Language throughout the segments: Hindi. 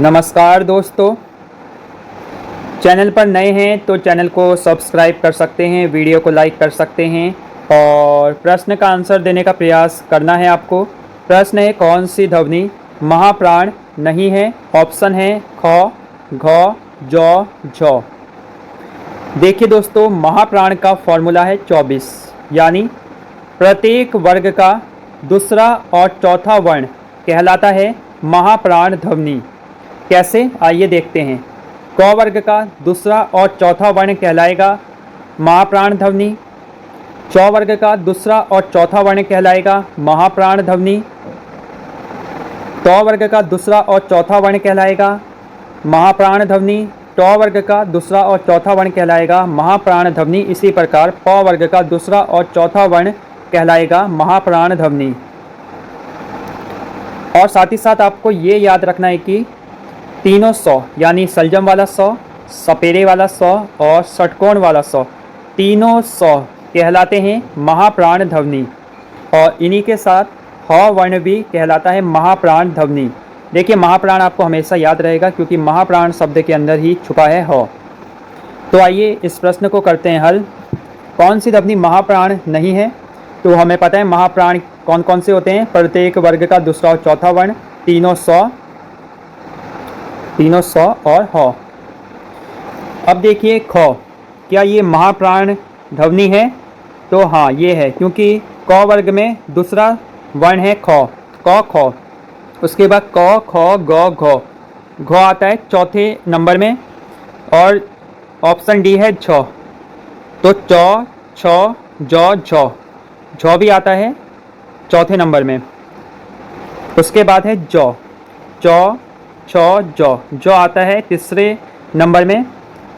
नमस्कार दोस्तों, चैनल पर नए हैं तो चैनल को सब्सक्राइब कर सकते हैं, वीडियो को लाइक कर सकते हैं और प्रश्न का आंसर देने का प्रयास करना है आपको। प्रश्न है, कौन सी ध्वनि महाप्राण नहीं है? ऑप्शन है ख, घ, जौ, झ। देखिए दोस्तों, महाप्राण का फॉर्मूला है 24, यानी प्रत्येक वर्ग का दूसरा और चौथा वर्ण कहलाता है महाप्राण ध्वनि। कैसे, आइए देखते हैं। क वर्ग का दूसरा और चौथा वर्ण कहलाएगा महाप्राण ध्वनि। च वर्ग का दूसरा और चौथा वर्ण कहलाएगा महाप्राण ध्वनि। ट वर्ग का दूसरा और चौथा वर्ण कहलाएगा महाप्राण ध्वनि। ट वर्ग का दूसरा और चौथा वर्ण कहलाएगा महाप्राण ध्वनि। इसी प्रकार प वर्ग का दूसरा और चौथा वर्ण कहलाएगा महाप्राण ध्वनि। और साथ ही साथ आपको ये याद रखना है कि तीनों सौ, यानी सलजम वाला सौ, सपेरे वाला सौ और षटकोण वाला सौ, तीनों सौ कहलाते हैं महाप्राण ध्वनि। और इन्हीं के साथ ह वर्ण भी कहलाता है महाप्राण ध्वनि। देखिए, महाप्राण आपको हमेशा याद रहेगा क्योंकि महाप्राण शब्द के अंदर ही छुपा है ह। तो आइए इस प्रश्न को करते हैं हल। कौन सी ध्वनि महाप्राण नहीं है? तो हमें पता है महाप्राण कौन कौन से होते हैं। प्रत्येक वर्ग का दूसरा और चौथा वर्ण, तीनों सौ और ह। अब देखिए ख, क्या ये महाप्राण ध्वनि है? तो हाँ, ये है, क्योंकि क वर्ग में दूसरा वर्ण है ख, क, ख। उसके बाद क, ख, ग, घ। घ आता है चौथे नंबर में और ऑप्शन डी है झ। तो च, छ, ज, झ। झ भी आता है चौथे नंबर में। उसके बाद है जौ, चौ, छ, जौ। जौ आता है तीसरे नंबर में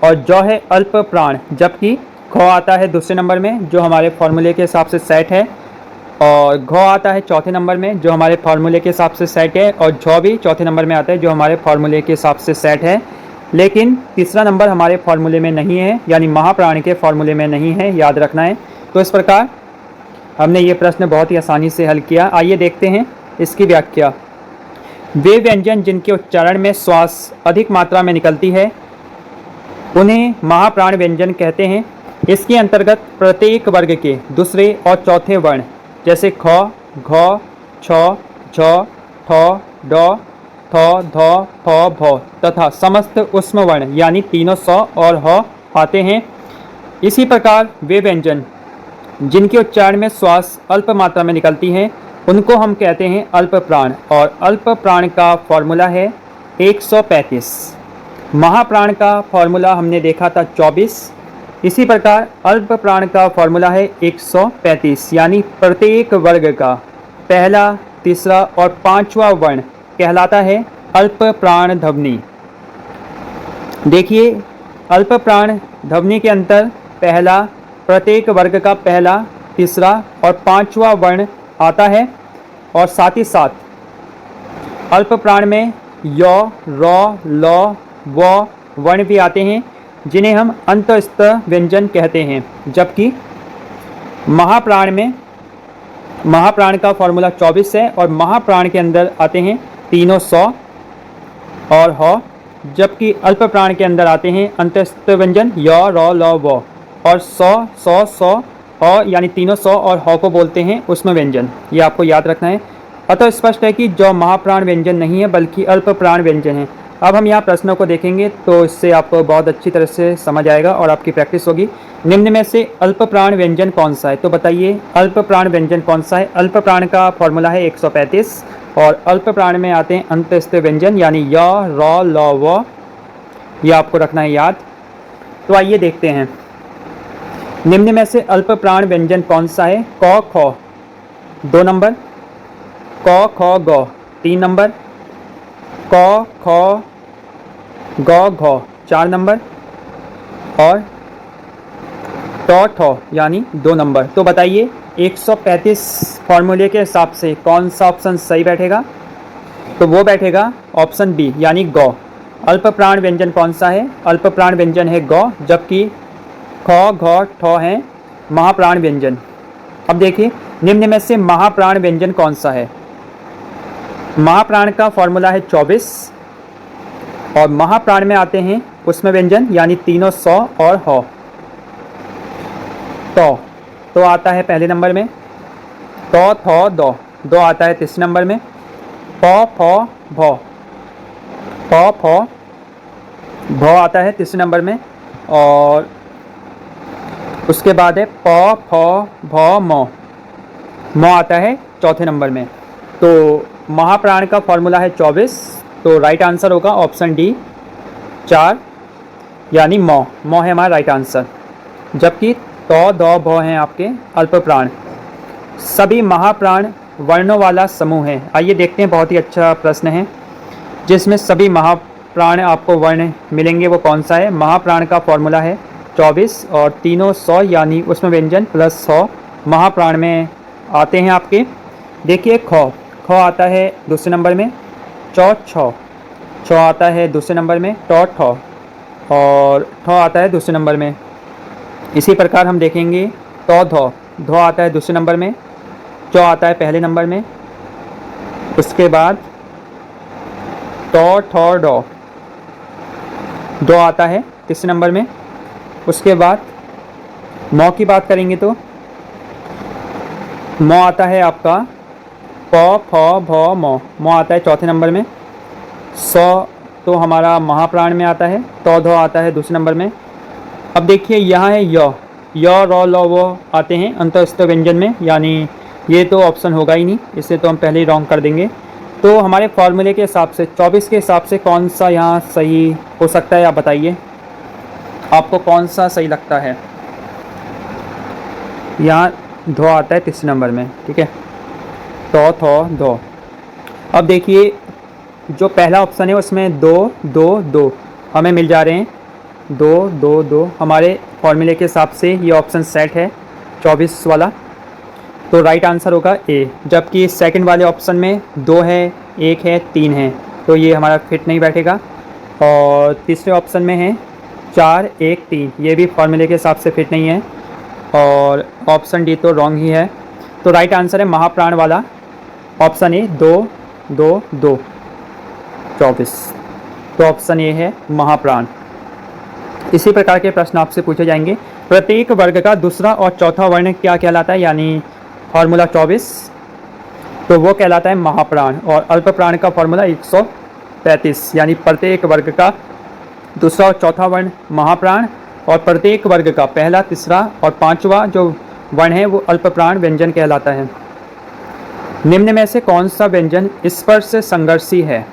और जौ है अल्प प्राण, जबकि ख आता है दूसरे नंबर में जो हमारे फॉर्मूले के हिसाब से सेट है, और घ आता है चौथे नंबर में जो हमारे फॉर्मूले के हिसाब से सेट है, और झ भी चौथे नंबर में आता है जो हमारे फॉर्मूले के हिसाब से सेट है। लेकिन तीसरा नंबर हमारे फॉर्मूले में नहीं है, यानी महाप्राण के फॉर्मूले में नहीं है, याद रखना है। तो इस प्रकार हमने ये प्रश्न बहुत ही आसानी से हल किया। आइए देखते हैं इसकी व्याख्या। वे व्यंजन जिनके उच्चारण में श्वास अधिक मात्रा में निकलती है उन्हें महाप्राण व्यंजन कहते हैं। इसके अंतर्गत प्रत्येक वर्ग के दूसरे और चौथे वर्ण जैसे ख, घ, छ, झ, ठ, ड, थ, ध, फ, भ तथा समस्त ऊष्म वर्ण यानी तीनों सौ और ह आते हैं। इसी प्रकार वे व्यंजन जिनके उच्चारण में श्वास अल्प मात्रा में निकलती है उनको हम कहते हैं अल्प प्राण, और अल्प प्राण का फॉर्मूला है 135। महाप्राण का फॉर्मूला हमने देखा था 24। इसी प्रकार अल्प प्राण का फॉर्मूला है 135, यानी प्रत्येक वर्ग का पहला, तीसरा और पांचवा वर्ण कहलाता है अल्प प्राण ध्वनि। देखिए, अल्प प्राण ध्वनि के अंतर पहला, प्रत्येक वर्ग का पहला, तीसरा और पांचवा वर्ण आता है, और साथ ही साथ अल्प प्राण में य, र, ल, व वर्ण भी आते हैं जिन्हें हम अंतस्थ व्यंजन कहते हैं। जबकि महाप्राण का फॉर्मूला 24 है और महाप्राण के अंदर आते हैं तीनों सौ और ह, जबकि अल्प प्राण के अंदर आते हैं अंतस्थ व्यंजन य, र, ल, व, और सौ और यानी तीनों सौ और ह को बोलते हैं उष्म व्यंजन। ये आपको याद रखना है। अतः स्पष्ट है कि जो महाप्राण व्यंजन नहीं है बल्कि अल्प प्राण व्यंजन है। अब हम यहाँ प्रश्नों को देखेंगे तो इससे आपको बहुत अच्छी तरह से समझ आएगा और आपकी प्रैक्टिस होगी। निम्न में से अल्प प्राण व्यंजन कौन सा है? तो बताइए, अल्प प्राण व्यंजन कौन सा है? अल्प प्राण का फॉर्मूला है 135 और अल्प प्राण में आते हैं अंतस्थ व्यंजन यानी य, र, ल, व। ये आपको रखना है याद। तो आइए देखते हैं, निम्न में से अल्प प्राण व्यंजन कौन सा है? क, ख 2 नंबर, क, ख, ग 3 नंबर, क, ख, ग, घ 4 नंबर और ट, ठ यानी 2 नंबर। तो बताइए 135 फॉर्मूले के हिसाब से कौन सा ऑप्शन सही बैठेगा? तो वो बैठेगा ऑप्शन बी यानी ग। अल्प प्राण व्यंजन कौन सा है? अल्प प्राण व्यंजन है ग, जबकि ख, घ, ठ हैं महाप्राण व्यंजन। अब देखिए, निम्न में से महाप्राण व्यंजन कौन सा है? महाप्राण का फॉर्मूला है 24 और महाप्राण में आते हैं उसमें व्यंजन यानी तीनों सौ और ह। तो आता है पहले नंबर में, तो थो दो, दो आता है तीसरे नंबर में, प फ भ, प फ भ आता है तीसरे नंबर में, और उसके बाद है प फ भ म, म आता है चौथे नंबर में। तो महाप्राण का फॉर्मूला है 24, तो राइट आंसर होगा ऑप्शन डी 4 यानी म है हमारा राइट आंसर। जबकि तो द भ हैं आपके अल्प प्राण। सभी महाप्राण वर्णों वाला समूह है। आइए देखते हैं, बहुत ही अच्छा प्रश्न है जिसमें सभी महाप्राण आपको वर्ण मिलेंगे, वो कौन सा है। महाप्राण का फॉर्मूला है 24 और तीनों 100 यानी उसमें व्यंजन प्लस 100 महाप्राण में आते हैं आपके। देखिए ख आता है दूसरे नंबर में, छ आता है दूसरे नंबर में, ठ और ठ आता है दूसरे नंबर में। इसी प्रकार हम देखेंगे तो धो आता है दूसरे नंबर में, चौ आता है पहले नंबर में, उसके बाद तो ठो डो, दो आता है तीसरे नंबर में। उसके बाद मौ की बात करेंगे तो मौ आता है आपका प फ भ मौ आता है चौथे नंबर में। सौ तो हमारा महाप्राण में आता है, तो धो आता है दूसरे नंबर में। अब देखिए यहाँ है य र ल वो आते हैं अंतस्थ व्यंजन में, यानी ये तो ऑप्शन होगा ही नहीं, इसे तो हम पहले ही रॉन्ग कर देंगे। तो हमारे फॉर्मूले के हिसाब से 24 के हिसाब से कौन सा यहाँ सही हो सकता है, आप बताइए आपको कौन सा सही लगता है। यहाँ धो आता है तीसरे नंबर में, ठीक है, तो थो धो। अब देखिए जो पहला ऑप्शन है उसमें 2 2 2 हमें मिल जा रहे हैं, 2 2 2 हमारे फॉर्मूले के हिसाब से ये ऑप्शन सेट है 24 वाला, तो राइट आंसर होगा ए। जबकि सेकंड वाले ऑप्शन में 2 है, 1 है, 3 है, तो ये हमारा फिट नहीं बैठेगा। और तीसरे ऑप्शन में है 4 1 3, ये भी फॉर्मूले के हिसाब से फिट नहीं है, और ऑप्शन डी तो रॉन्ग ही है। तो राइट आंसर है महाप्राण वाला ऑप्शन ए 2 2 2 24, तो ऑप्शन ए है महाप्राण। इसी प्रकार के प्रश्न आपसे पूछे जाएंगे। प्रत्येक वर्ग का दूसरा और चौथा वर्ण क्या कहलाता है, यानी फॉर्मूला 24, तो वो कहलाता है महाप्राण। और अल्प प्राण का फॉर्मूला 135, यानी प्रत्येक वर्ग का दूसरा और चौथा वर्ण महाप्राण, और प्रत्येक वर्ग का पहला, तीसरा और पांचवा जो वर्ण है वो अल्प प्राण व्यंजन कहलाता है। निम्न में से कौन सा व्यंजन स्पर्श संघर्षी है।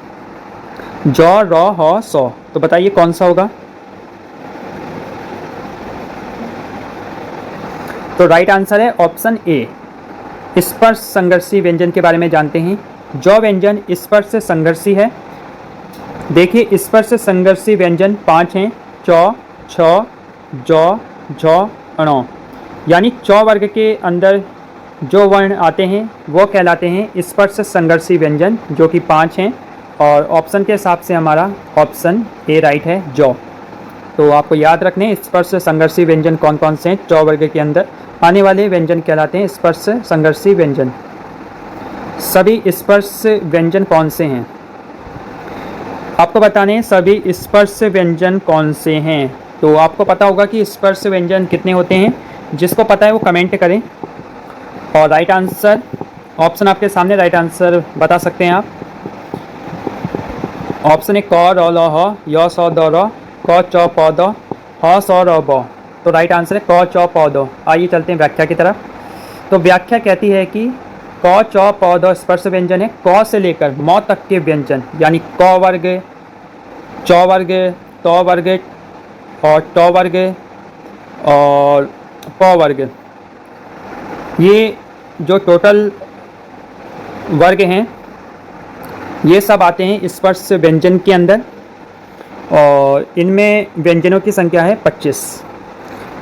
जौ र ह सौ, तो बताइए कौन सा होगा। तो राइट आंसर है ऑप्शन ए। स्पर्श संघर्षी व्यंजन के बारे में जानते हैं। जौ व्यंजन स्पर्श संघर्षी है। देखिए स्पर्श संघर्षी व्यंजन 5 हैं, चौ छ जौ झौ अणो, यानी चौ वर्ग के अंदर जो वर्ण आते हैं वो कहलाते हैं स्पर्श संघर्षी व्यंजन, जो कि 5 हैं। और ऑप्शन के हिसाब से हमारा ऑप्शन ए राइट है, जौ। तो आपको याद रखने स्पर्श संघर्षी व्यंजन कौन कौन से हैं। चौ वर्ग के अंदर आने वाले व्यंजन कहलाते हैं स्पर्श संघर्षी व्यंजन। सभी स्पर्श व्यंजन कौन से हैं, आपको बताने हैं सभी स्पर्श व्यंजन कौन से हैं। तो आपको पता होगा कि स्पर्श व्यंजन कितने होते हैं, जिसको पता है वो कमेंट करें। और राइट आंसर ऑप्शन आपके सामने, राइट आंसर बता सकते हैं आप। ऑप्शन है क र ल ह, य स द र, क च प द, ह स र ब, तो राइट आंसर है क च प द। आइए चलते हैं व्याख्या की तरफ। तो व्याख्या कहती है कि क च प द स्पर्श व्यंजन है क से लेकर म तक के व्यंजन, यानी क वर्ग, च वर्ग, त वर्ग और ट वर्ग और प वर्ग, ये जो टोटल वर्ग हैं ये सब आते हैं स्पर्श व्यंजन के अंदर, और इनमें व्यंजनों की संख्या है 25।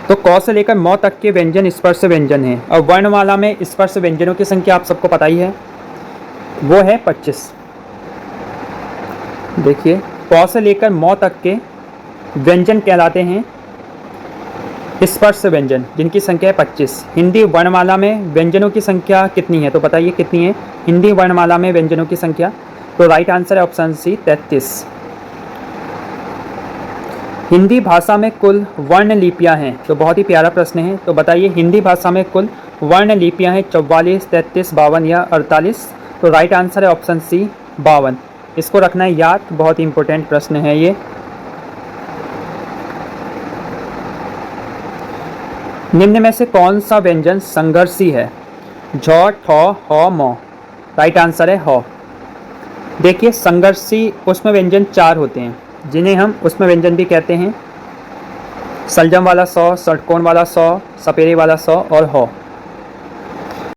तो क से लेकर म तक के व्यंजन स्पर्श व्यंजन हैं। और वर्णमाला में स्पर्श व्यंजनों की संख्या आप सबको पता ही है, वो है 25। देखिए क से लेकर म तक के व्यंजन कहलाते हैं स्पर्श व्यंजन, जिनकी संख्या है 25। हिंदी वर्णमाला में व्यंजनों की संख्या कितनी है, तो बताइए कितनी है हिंदी वर्णमाला में व्यंजनों की संख्या। तो राइट आंसर है ऑप्शन सी 33। हिंदी भाषा में कुल वर्ण लिपियाँ हैं, तो बहुत ही प्यारा प्रश्न है। तो बताइए हिंदी भाषा में कुल वर्ण लिपियाँ हैं 44, 33, 52 या 48। तो राइट आंसर है ऑप्शन सी 52। इसको रखना है याद, बहुत ही इंपॉर्टेंट प्रश्न है ये। निम्न में से कौन सा व्यंजन संघर्षी है? झ, ठ, ह, म। राइट आंसर है ह। देखिए संघर्षी उसमें व्यंजन 4 होते हैं, जिन्हें हम उसमें व्यंजन भी कहते हैं। सलजम वाला स, षटकोण वाला स, सपेरे वाला स और ह।